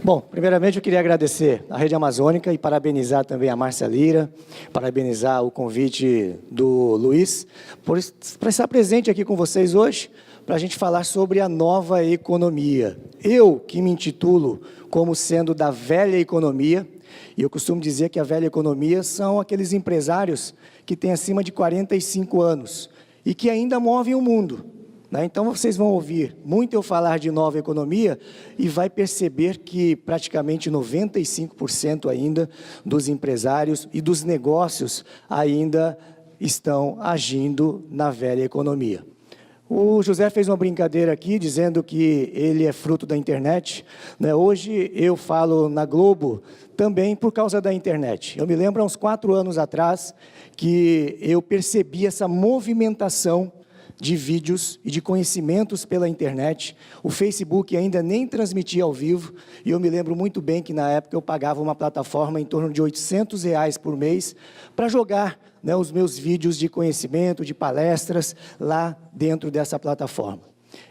Bom, primeiramente eu queria agradecer à Rede Amazônica e parabenizar também a Márcia Lira, parabenizar o convite do Luiz, por estar presente aqui com vocês hoje, para a gente falar sobre a nova economia. Eu, que me intitulo como sendo da velha economia, e eu costumo dizer que a velha economia são aqueles empresários que têm acima de 45 anos e que ainda movem o mundo. Então, vocês vão ouvir muito eu falar de nova economia e vai perceber que praticamente 95% ainda dos empresários e dos negócios ainda estão agindo na velha economia. O José fez uma brincadeira aqui, dizendo que ele é fruto da internet. Hoje eu falo na Globo também por causa da internet. Eu me lembro, há uns 4 anos atrás, que eu percebi essa movimentação de vídeos e de conhecimentos pela internet. O Facebook ainda nem transmitia ao vivo, e eu me lembro muito bem que na época eu pagava uma plataforma em torno de R$800 por mês para jogar os meus vídeos de conhecimento, de palestras, lá dentro dessa plataforma.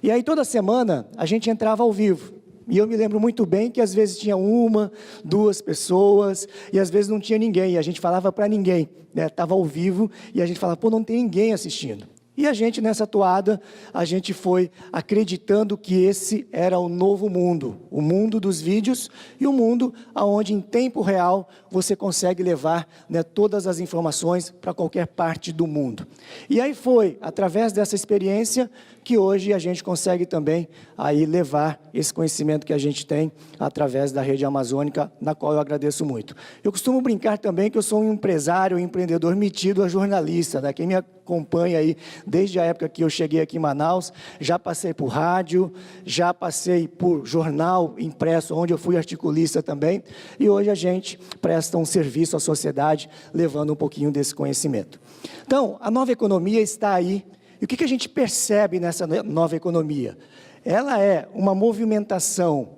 E aí toda semana a gente entrava ao vivo, e eu me lembro muito bem que às vezes tinha 1, 2 pessoas, e às vezes não tinha ninguém, e a gente falava para ninguém, estava ao vivo, e a gente falava, pô, não tem ninguém assistindo. E a gente, nessa toada, a gente foi acreditando que esse era o novo mundo, o mundo dos vídeos e o mundo onde, em tempo real, você consegue levar todas as informações para qualquer parte do mundo. E aí foi, através dessa experiência, que hoje a gente consegue também aí levar esse conhecimento que a gente tem através da Rede Amazônica, na qual eu agradeço muito. Eu costumo brincar também que eu sou um empresário, um empreendedor metido a jornalista, Quem me acompanha aí desde a época que eu cheguei aqui em Manaus, já passei por rádio, já passei por jornal impresso, onde eu fui articulista também, e hoje a gente presta um serviço à sociedade, levando um pouquinho desse conhecimento. Então, a nova economia está aí. E o que a gente percebe nessa nova economia? Ela é uma movimentação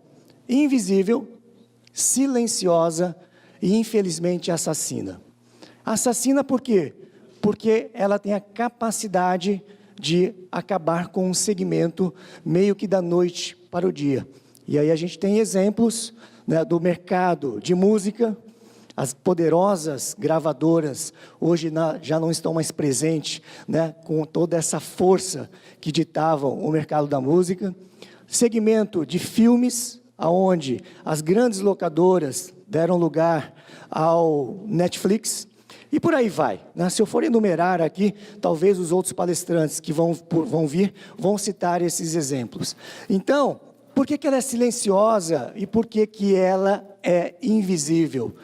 invisível, silenciosa e, infelizmente, assassina. Assassina por quê? Porque ela tem a capacidade de acabar com um segmento meio que da noite para o dia. E aí a gente tem exemplos do mercado de música. As poderosas gravadoras hoje já não estão mais presentes, com toda essa força que ditavam o mercado da música. Segmento de filmes, onde as grandes locadoras deram lugar ao Netflix, e por aí vai. Se eu for enumerar aqui, talvez os outros palestrantes que vão vir, vão citar esses exemplos. Então, por que ela é silenciosa e por que ela é invisível?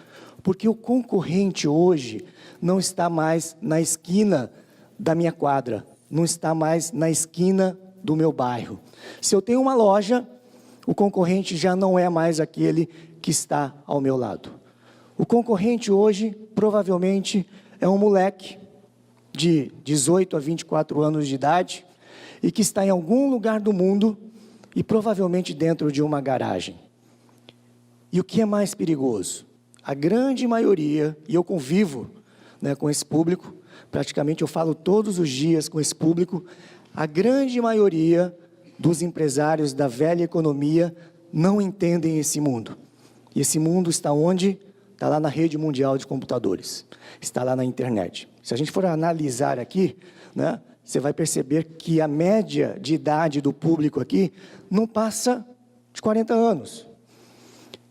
Porque o concorrente hoje não está mais na esquina da minha quadra, não está mais na esquina do meu bairro. Se eu tenho uma loja, o concorrente já não é mais aquele que está ao meu lado. O concorrente hoje, provavelmente, é um moleque de 18 a 24 anos de idade e que está em algum lugar do mundo e provavelmente dentro de uma garagem. E o que é mais perigoso? A grande maioria, e eu convivo com esse público, praticamente eu falo todos os dias com esse público, a grande maioria dos empresários da velha economia não entendem esse mundo. E esse mundo está onde? Está lá na rede mundial de computadores, está lá na internet. Se a gente for analisar aqui, você vai perceber que a média de idade do público aqui não passa de 40 anos.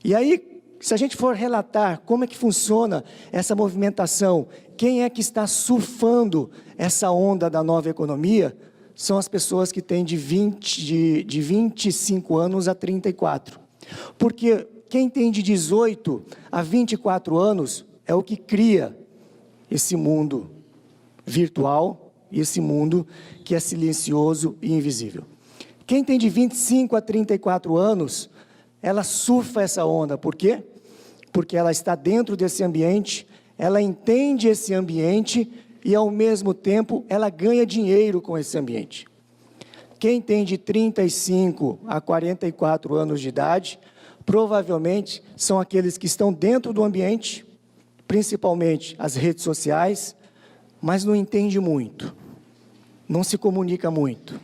E aí, se a gente for relatar como é que funciona essa movimentação, quem é que está surfando essa onda da nova economia, são as pessoas que têm de 25 anos a 34. Porque quem tem de 18 a 24 anos é o que cria esse mundo virtual e esse mundo que é silencioso e invisível. Quem tem de 25 a 34 anos, ela surfa essa onda. Por quê? Porque ela está dentro desse ambiente, ela entende esse ambiente e, ao mesmo tempo, ela ganha dinheiro com esse ambiente. Quem tem de 35 a 44 anos de idade, provavelmente são aqueles que estão dentro do ambiente, principalmente as redes sociais, mas não entende muito, não se comunica muito,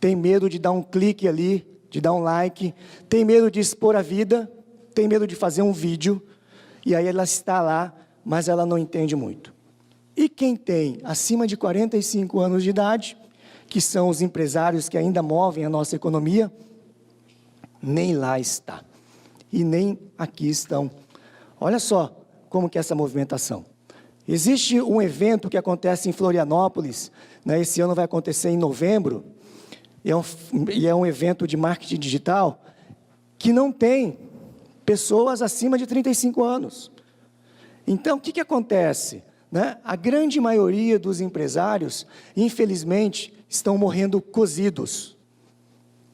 tem medo de dar um clique ali, de dar um like, tem medo de expor a vida, tem medo de fazer um vídeo, e aí ela está lá, mas ela não entende muito. E quem tem acima de 45 anos de idade, que são os empresários que ainda movem a nossa economia, nem lá está. E nem aqui estão. Olha só como que é essa movimentação. Existe um evento que acontece em Florianópolis, né, esse ano vai acontecer em novembro, e é um evento de marketing digital, que não tem pessoas acima de 35 anos. Então, o que acontece? Né? A grande maioria dos empresários, infelizmente, estão morrendo cozidos.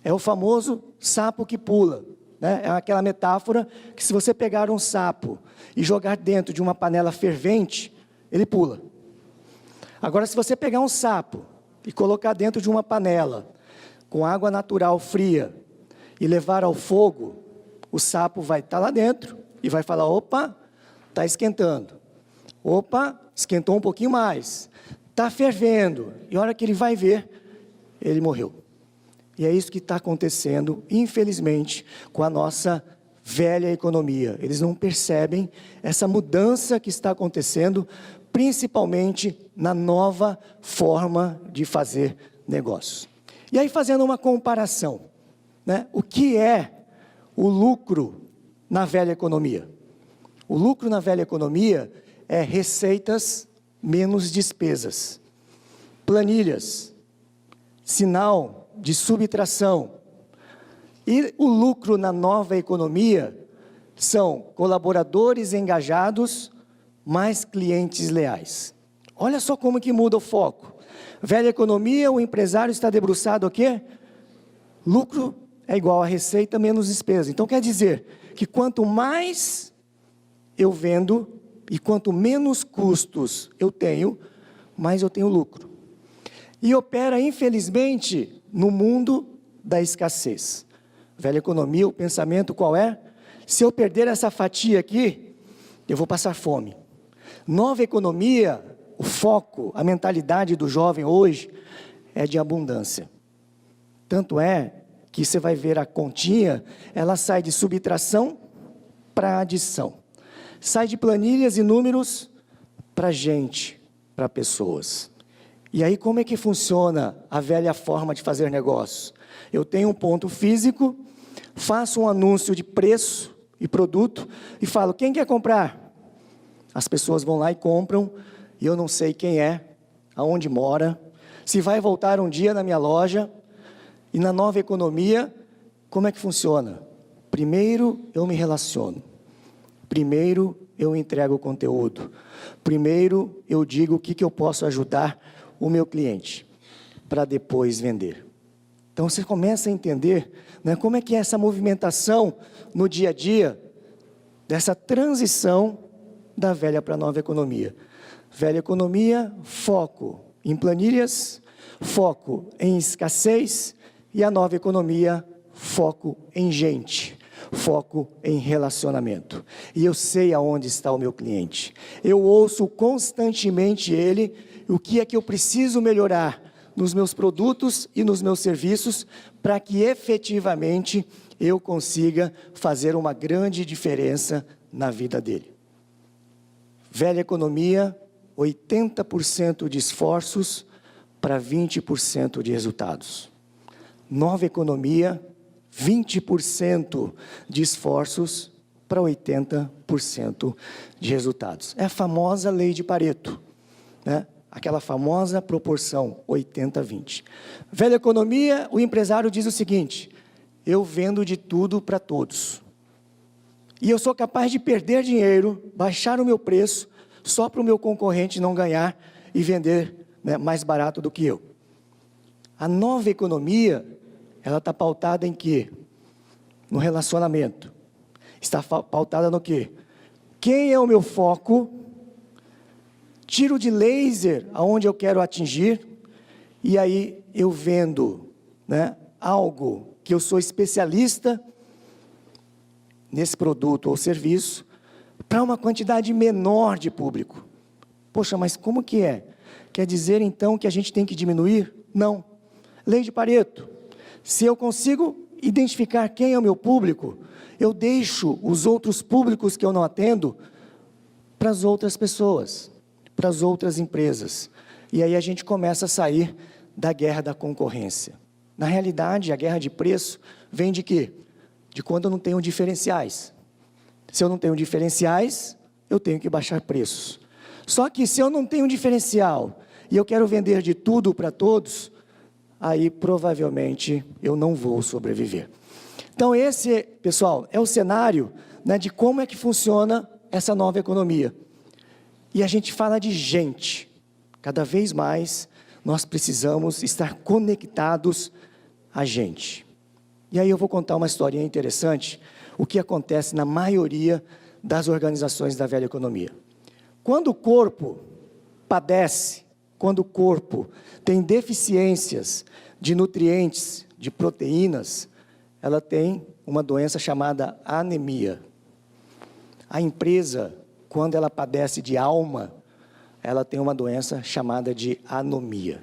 É o famoso sapo que pula. Né? É aquela metáfora que se você pegar um sapo e jogar dentro de uma panela fervente, ele pula. Agora, se você pegar um sapo e colocar dentro de uma panela com água natural fria e levar ao fogo, o sapo vai estar lá dentro e vai falar, opa, está esquentando. Opa, esquentou um pouquinho mais. Está fervendo. E a hora que ele vai ver, ele morreu. E é isso que está acontecendo, infelizmente, com a nossa velha economia. Eles não percebem essa mudança que está acontecendo, principalmente na nova forma de fazer negócios. E aí, fazendo uma comparação, né? O que é o lucro na velha economia? O lucro na velha economia é receitas menos despesas, planilhas, sinal de subtração. E o lucro na nova economia são colaboradores engajados, mais clientes leais. Olha só como que muda o foco. Velha economia, o empresário está debruçado o quê? Lucro é igual a receita menos despesa. Então quer dizer que quanto mais eu vendo e quanto menos custos eu tenho, mais eu tenho lucro. E opera, infelizmente, no mundo da escassez. Velha economia, o pensamento qual é? Se eu perder essa fatia aqui, eu vou passar fome. Nova economia, o foco, a mentalidade do jovem hoje é de abundância. Tanto é que você vai ver a continha, ela sai de subtração para adição. Sai de planilhas e números para gente, para pessoas. E aí como é que funciona a velha forma de fazer negócio? Eu tenho um ponto físico, faço um anúncio de preço e produto e falo, quem quer comprar? As pessoas vão lá e compram, e eu não sei quem é, aonde mora, se vai voltar um dia na minha loja. E na nova economia, como é que funciona? Primeiro eu me relaciono. Primeiro eu entrego o conteúdo. Primeiro eu digo o que eu posso ajudar o meu cliente, para depois vender. Então você começa a entender, né, como é que é essa movimentação no dia a dia, dessa transição da velha para a nova economia. Velha economia, foco em planilhas, foco em escassez, e a nova economia, foco em gente, foco em relacionamento. E eu sei aonde está o meu cliente. Eu ouço constantemente ele, o que é que eu preciso melhorar nos meus produtos e nos meus serviços, para que efetivamente eu consiga fazer uma grande diferença na vida dele. Velha economia, 80% de esforços para 20% de resultados. Nova economia, 20% de esforços para 80% de resultados. É a famosa lei de Pareto, né? Aquela famosa proporção 80-20. Velha economia, o empresário diz o seguinte, eu vendo de tudo para todos. E eu sou capaz de perder dinheiro, baixar o meu preço, só para o meu concorrente não ganhar e vender, né, mais barato do que eu. A nova economia, ela está pautada em quê? No relacionamento. Está pautada no quê? Quem é o meu foco? Tiro de laser aonde eu quero atingir, e aí eu vendo, né, algo que eu sou especialista nesse produto ou serviço, para uma quantidade menor de público. Poxa, mas como que é? Quer dizer então que a gente tem que diminuir? Não. Lei de Pareto. Se eu consigo identificar quem é o meu público, eu deixo os outros públicos que eu não atendo para as outras pessoas, para as outras empresas. E aí a gente começa a sair da guerra da concorrência. Na realidade, a guerra de preço vem de quê? De quando eu não tenho diferenciais. Se eu não tenho diferenciais, eu tenho que baixar preços. Só que se eu não tenho diferencial e eu quero vender de tudo para todos, aí provavelmente eu não vou sobreviver. Então esse, pessoal, é o cenário, né, de como é que funciona essa nova economia. E a gente fala de gente. Cada vez mais nós precisamos estar conectados a gente. E aí eu vou contar uma historinha interessante, o que acontece na maioria das organizações da velha economia. Quando o corpo padece, quando o corpo tem deficiências de nutrientes, de proteínas, ela tem uma doença chamada anemia. A empresa, quando ela padece de alma, ela tem uma doença chamada de anomia.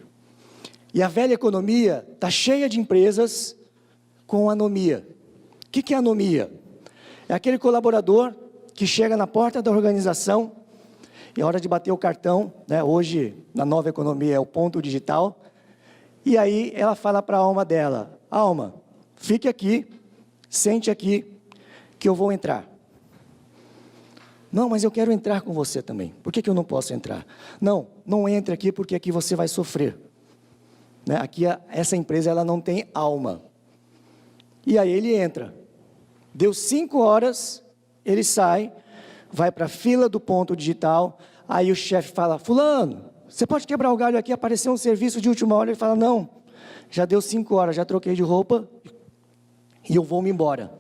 E a velha economia está cheia de empresas com anomia. O que é anomia? É aquele colaborador que chega na porta da organização, e a hora de bater o cartão, né, hoje na nova economia é o ponto digital, e aí ela fala para a alma dela: alma, fique aqui, sente aqui, que eu vou entrar. Não, mas eu quero entrar com você também. Por que eu não posso entrar? Não, não entre aqui porque aqui você vai sofrer. Né? Aqui essa empresa ela não tem alma. E aí ele entra. Deu 5 horas, ele sai, vai para a fila do ponto digital, aí o chefe fala: fulano, você pode quebrar o galho aqui, apareceu um serviço de última hora. Ele fala: não, já deu 5 horas, já troquei de roupa e eu vou me embora.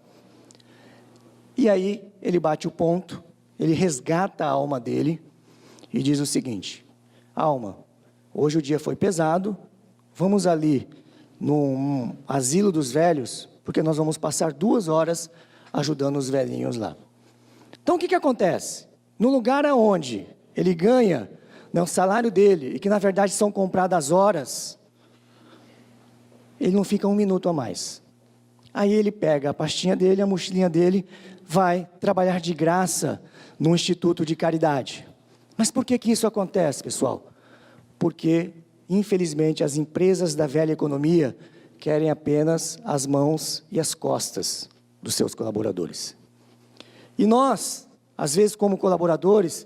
E aí ele bate o ponto, ele resgata a alma dele e diz o seguinte: alma, hoje o dia foi pesado, vamos ali num asilo dos velhos, porque nós vamos passar 2 horas ajudando os velhinhos lá. Então o que acontece? No lugar onde ele ganha, né, o salário dele, e que na verdade são compradas horas, ele não fica 1 minuto a mais. Aí ele pega a pastinha dele, a mochilinha dele, vai trabalhar de graça num instituto de caridade. Mas por que isso acontece, pessoal? Porque, infelizmente, as empresas da velha economia querem apenas as mãos e as costas dos seus colaboradores. E nós, às vezes como colaboradores,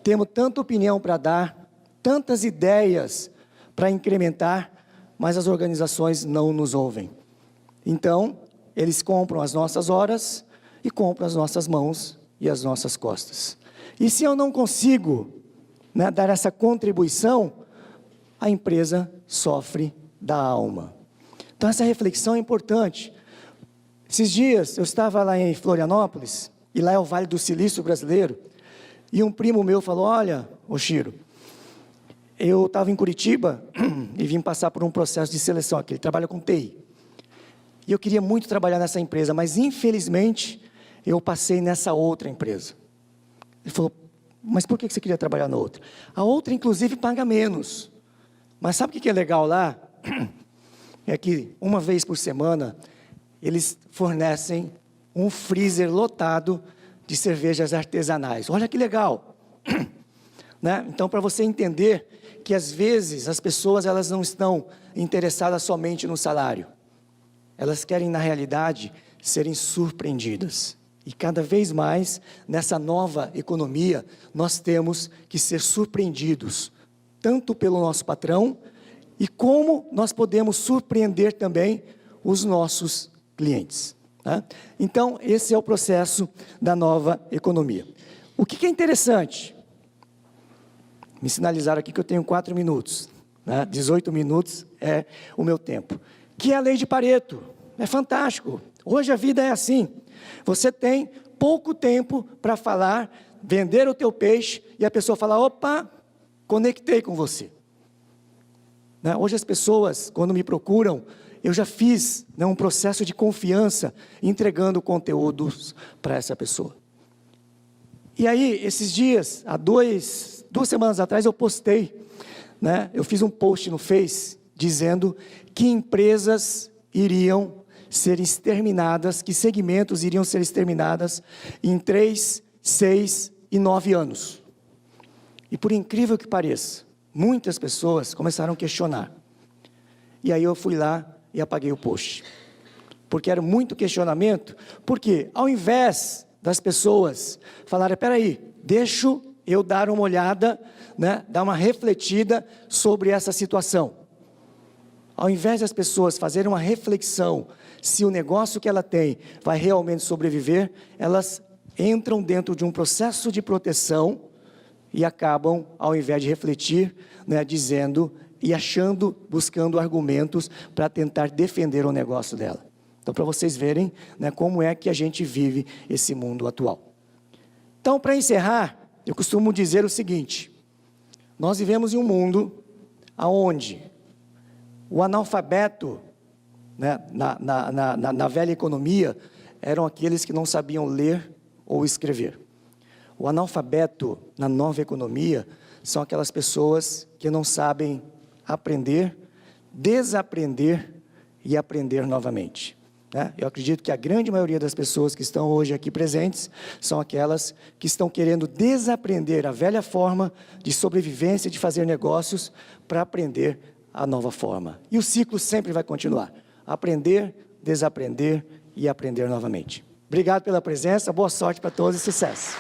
temos tanta opinião para dar, tantas ideias para incrementar, mas as organizações não nos ouvem. Então, eles compram as nossas horas e compram as nossas mãos e as nossas costas. E se eu não consigo, né, dar essa contribuição, a empresa sofre da alma. Então essa reflexão é importante. Esses dias eu estava lá em Florianópolis, e lá é o Vale do Silício brasileiro, e um primo meu falou: olha, ô Chiro, eu estava em Curitiba e vim passar por um processo de seleção aqui, ele trabalha com TI. E eu queria muito trabalhar nessa empresa, mas infelizmente eu passei nessa outra empresa. Ele falou: mas por que você queria trabalhar na outra? A outra inclusive paga menos. Mas sabe o que é legal lá? É que uma vez por semana eles fornecem um freezer lotado de cervejas artesanais. Olha que legal. Né? Então, para você entender que às vezes as pessoas elas não estão interessadas somente no salário. Elas querem, na realidade, serem surpreendidas. E cada vez mais, nessa nova economia, nós temos que ser surpreendidos, tanto pelo nosso patrão, e como nós podemos surpreender também os nossos clientes. Né? Então, esse é o processo da nova economia. O que é interessante? Me sinalizaram aqui que eu tenho 4 minutos. Né? 18 minutos é o meu tempo. Que é a lei de Pareto. É fantástico. Hoje a vida é assim. Você tem pouco tempo para falar, vender o teu peixe, e a pessoa fala: opa, conectei com você. Né? Hoje as pessoas, quando me procuram, eu já fiz, né, um processo de confiança, entregando conteúdos para essa pessoa. E aí, esses dias, há 2 semanas atrás, eu postei, né, eu fiz um post no Face, dizendo que empresas iriam ser exterminadas, que segmentos iriam ser exterminadas em 3, 6 e 9 anos. E por incrível que pareça, muitas pessoas começaram a questionar. E aí eu fui lá e apaguei o post. Porque era muito questionamento, porque ao invés das pessoas falarem, peraí, deixa eu dar uma olhada, né, dar uma refletida sobre essa situação. Ao invés das pessoas fazerem uma reflexão, se o negócio que ela tem vai realmente sobreviver, elas entram dentro de um processo de proteção e acabam, ao invés de refletir, né, dizendo e achando, buscando argumentos para tentar defender o negócio dela. Então, para vocês verem, né, como é que a gente vive esse mundo atual. Então, para encerrar, eu costumo dizer o seguinte, nós vivemos em um mundo onde o analfabeto, né, na velha economia, eram aqueles que não sabiam ler ou escrever. O analfabeto, na nova economia, são aquelas pessoas que não sabem aprender, desaprender e aprender novamente. Eu acredito que a grande maioria das pessoas que estão hoje aqui presentes são aquelas que estão querendo desaprender a velha forma de sobrevivência, de fazer negócios, para aprender a nova forma. E o ciclo sempre vai continuar. Aprender, desaprender e aprender novamente. Obrigado pela presença, boa sorte para todos e sucesso.